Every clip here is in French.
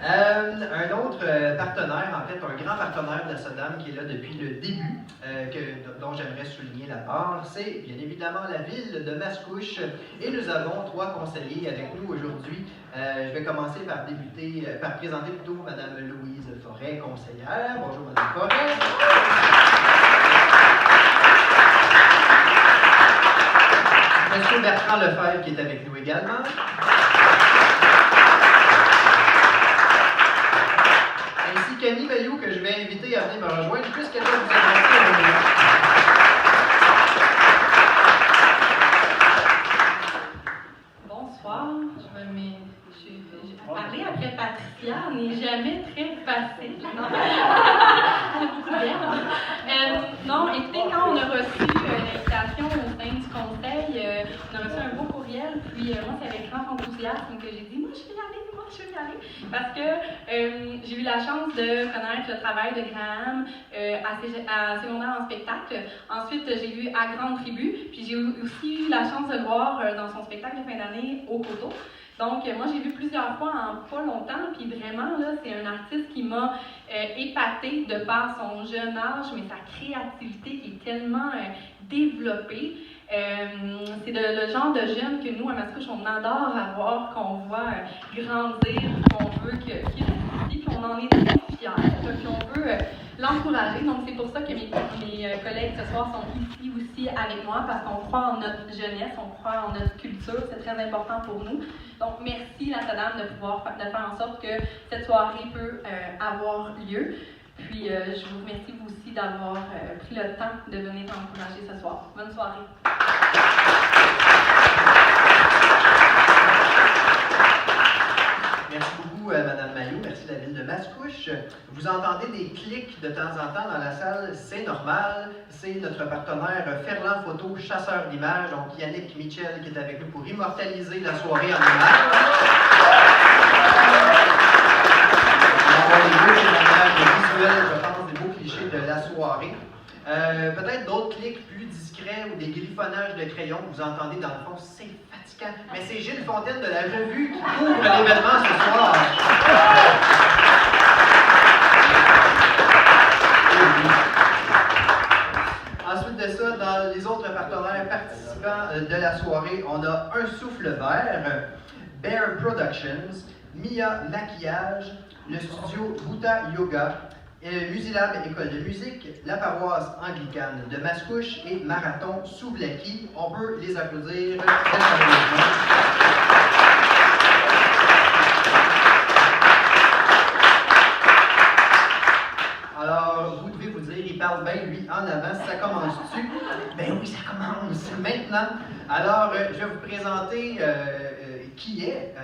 Un autre partenaire, en fait, un grand partenaire de la SODAM qui est là depuis le début, dont j'aimerais souligner la part, c'est bien évidemment la ville de Mascouche. Et nous avons 3 conseillers avec nous aujourd'hui. Je vais commencer par présenter plutôt Mme Louise Forêt, conseillère. Bonjour Mme Forêt. Monsieur Bertrand Lefebvre qui est avec nous également. Ainsi qu'Annie Veillou que je vais inviter à venir me rejoindre puisqu'elle va vous annoncer un moment. Bonsoir, parler après Patricia n'est jamais très facile. Non, écoutez, quand on a reçu l'invitation au sein du conseil, on a reçu un beau courriel, puis moi, c'est avec grand enthousiasme que j'ai dit, moi, je vais y aller, parce que j'ai eu la chance de connaître le travail de Graham à secondaire en spectacle. Ensuite, j'ai vu à Grande Tribu, puis j'ai aussi eu la chance de le voir dans son spectacle de fin d'année au Coteau. Donc, moi, j'ai vu plusieurs fois en pas longtemps, puis vraiment, là, c'est un artiste qui m'a épatée de par son jeune âge, mais sa créativité qui est tellement développée. C'est le genre de jeune que nous, à Mascouche, on adore avoir, qu'on voit grandir, qu'on veut qu'il reste ici, qu'on en est très fiers, qu'on veut l'encourager. Donc, c'est pour ça que mes collègues ce soir sont ici aussi avec moi, parce qu'on croit en notre jeunesse, on croit en notre culture, c'est très important pour nous. Donc, merci la SODAM de faire en sorte que cette soirée peut avoir lieu. Puis, je vous remercie vous aussi d'avoir pris le temps de venir m'encourager ce soir. Bonne soirée. Merci beaucoup, Mme Maillot. Merci la ville de Mascouche. Vous entendez des clics de temps en temps dans la salle, c'est normal. C'est notre partenaire Ferland Photo, chasseur d'images, donc Yannick Michel qui est avec nous pour immortaliser la soirée en images. On va des beaux témoignages visuels, je pense, des beaux clichés de la soirée. Peut-être d'autres clics plus discrets ou des griffonnages de crayons que vous entendez dans le fond, c'est fatigant. Mais c'est Gilles Fontaine de la Revue qui ouvre l'événement ce soir. Ensuite de ça, dans les autres partenaires participants de la soirée, on a Un Souffle Vert, Bear Productions, Mia Maquillage, le studio Bouddha Yoga, Musilab École de musique, la paroisse anglicane de Mascouche et Marathon Souvlaki. On peut les applaudir très chaleureusement. Alors, vous devez vous dire, il parle bien, lui, en avant, ça commence-tu? Ben oui, ça commence maintenant. Alors, je vais vous présenter qui est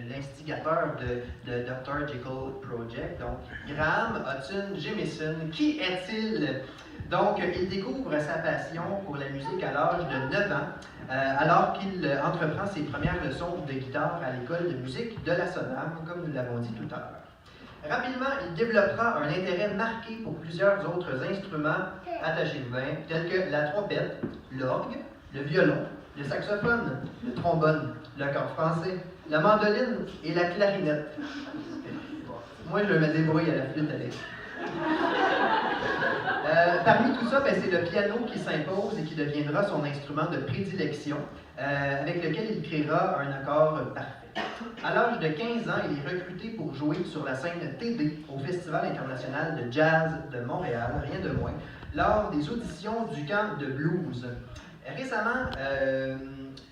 l'instigateur de Dr. Jekyll Project, donc Graham Hudson Jamison. Qui est-il? Donc, il découvre sa passion pour la musique à l'âge de 9 ans, alors qu'il entreprend ses premières leçons de guitare à l'école de musique de la SODAM, comme nous l'avons dit tout à l'heure. Rapidement, il développera un intérêt marqué pour plusieurs autres instruments, attachez-vous bien, tels que la trompette, l'orgue, le violon, le saxophone, le trombone, le cor français, la mandoline et la clarinette. Moi, je me débrouille à la flûte avec. Parmi tout ça, c'est le piano qui s'impose et qui deviendra son instrument de prédilection, avec lequel il créera un accord parfait. À l'âge de 15 ans, il est recruté pour jouer sur la scène TD au Festival international de jazz de Montréal, rien de moins, lors des auditions du camp de blues. Récemment,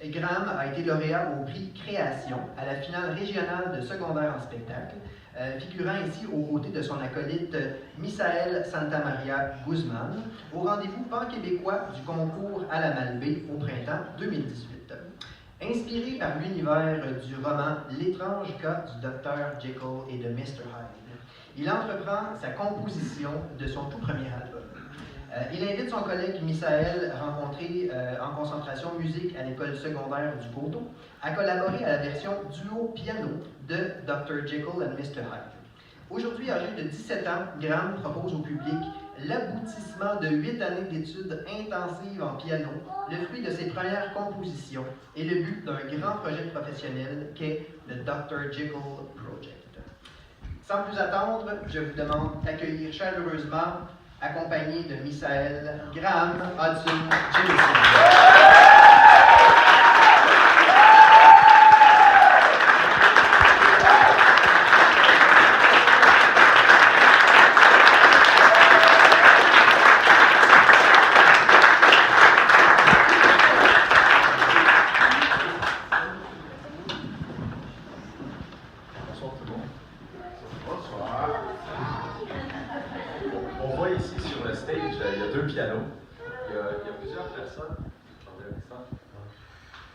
Graham a été lauréat au prix Création à la finale régionale de secondaire en spectacle, figurant ici aux côtés de son acolyte Misaël Santamaria Guzman au rendez-vous pan-québécois du concours à la Malbaie au printemps 2018. Inspiré par l'univers du roman L'étrange cas du Dr. Jekyll et de Mr. Hyde, il entreprend sa composition de son tout premier album. Il invite son collègue Misaël, rencontré en concentration musique à l'école secondaire du Coteau, à collaborer à la version duo piano de Dr. Jekyll and Mr. Hyde. Aujourd'hui, âgé de 17 ans, Graham propose au public l'aboutissement de 8 années d'études intensives en piano, le fruit de ses premières compositions et le but d'un grand projet professionnel qu'est le Dr. Jekyll Project. Sans plus attendre, je vous demande d'accueillir chaleureusement, accompagné de Misaël Graham Hudson Jellison. Bonsoir tout le monde. Bonsoir. On voit ici sur le stage, il y a deux pianos. Il y a plusieurs personnes. Attendez un instant.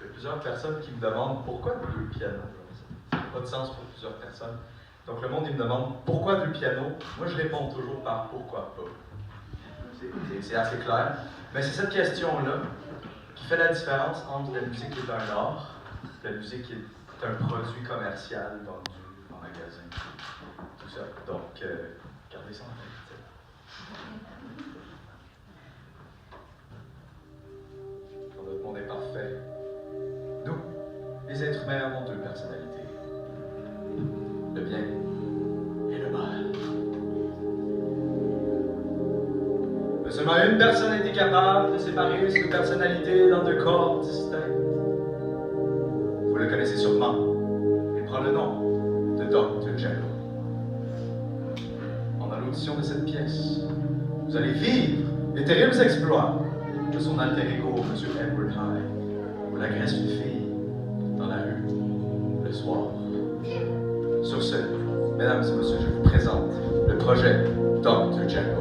Il y a plusieurs personnes qui me demandent pourquoi deux pianos. Ça n'a pas de sens pour plusieurs personnes. Donc le monde il me demande pourquoi deux pianos. Moi je réponds toujours par pourquoi pas. C'est assez clair. Mais c'est cette question-là qui fait la différence entre la musique qui est un art, la musique qui est un produit commercial vendu en magasin, tout ça. Donc, gardez ça en tête. Quand notre monde est parfait, nous, les êtres humains, avons deux personnalités. Le bien et le mal. Mais seulement une personne a été capable de séparer ces deux personnalités dans deux corps distincts. Vous le connaissez sûrement. Il prend le nom de Dr. Jello. Pendant l'audition de cette pièce, vous allez vivre les terribles exploits de son alter ego, M. Edward High, ou la graisse une fille dans la rue le soir. Sur ce, mesdames et messieurs, je vous présente le projet Dr. Jello.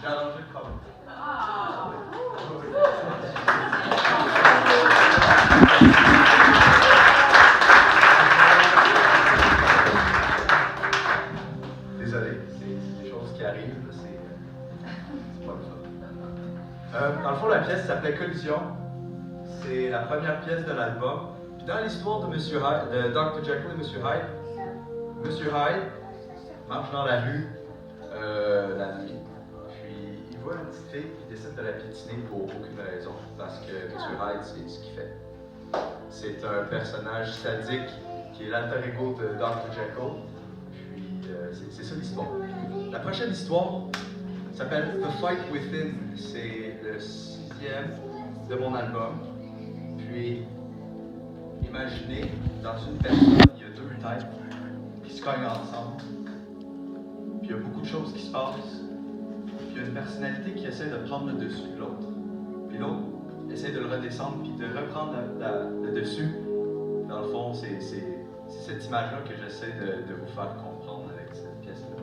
J'ai arrangé le problème. Désolé, c'est des choses qui arrivent, c'est pas le fun. Dans le fond, la pièce s'appelait Collision. C'est la première pièce de l'album. Puis dans l'histoire de Monsieur Hyde, de Dr. Jekyll et Monsieur Hyde marche dans la rue la nuit. Puis il voit une petite fille qui décide de la piétiner pour aucune raison, parce que Monsieur Hyde, c'est ce qu'il fait. C'est un personnage sadique qui est l'alter ego de Dr. Jekyll. Puis c'est ça l'histoire. La prochaine histoire s'appelle The Fight Within. C'est le 6e de mon album. Puis, imaginez, dans une personne, il y a 2 têtes qui se cognent ensemble. Puis il y a beaucoup de choses qui se passent. Puis il y a une personnalité qui essaie de prendre le dessus de l'autre. Puis l'autre essaie de le redescendre, puis de reprendre le dessus. Dans le fond, c'est cette image-là que j'essaie de vous faire comprendre avec cette pièce-là.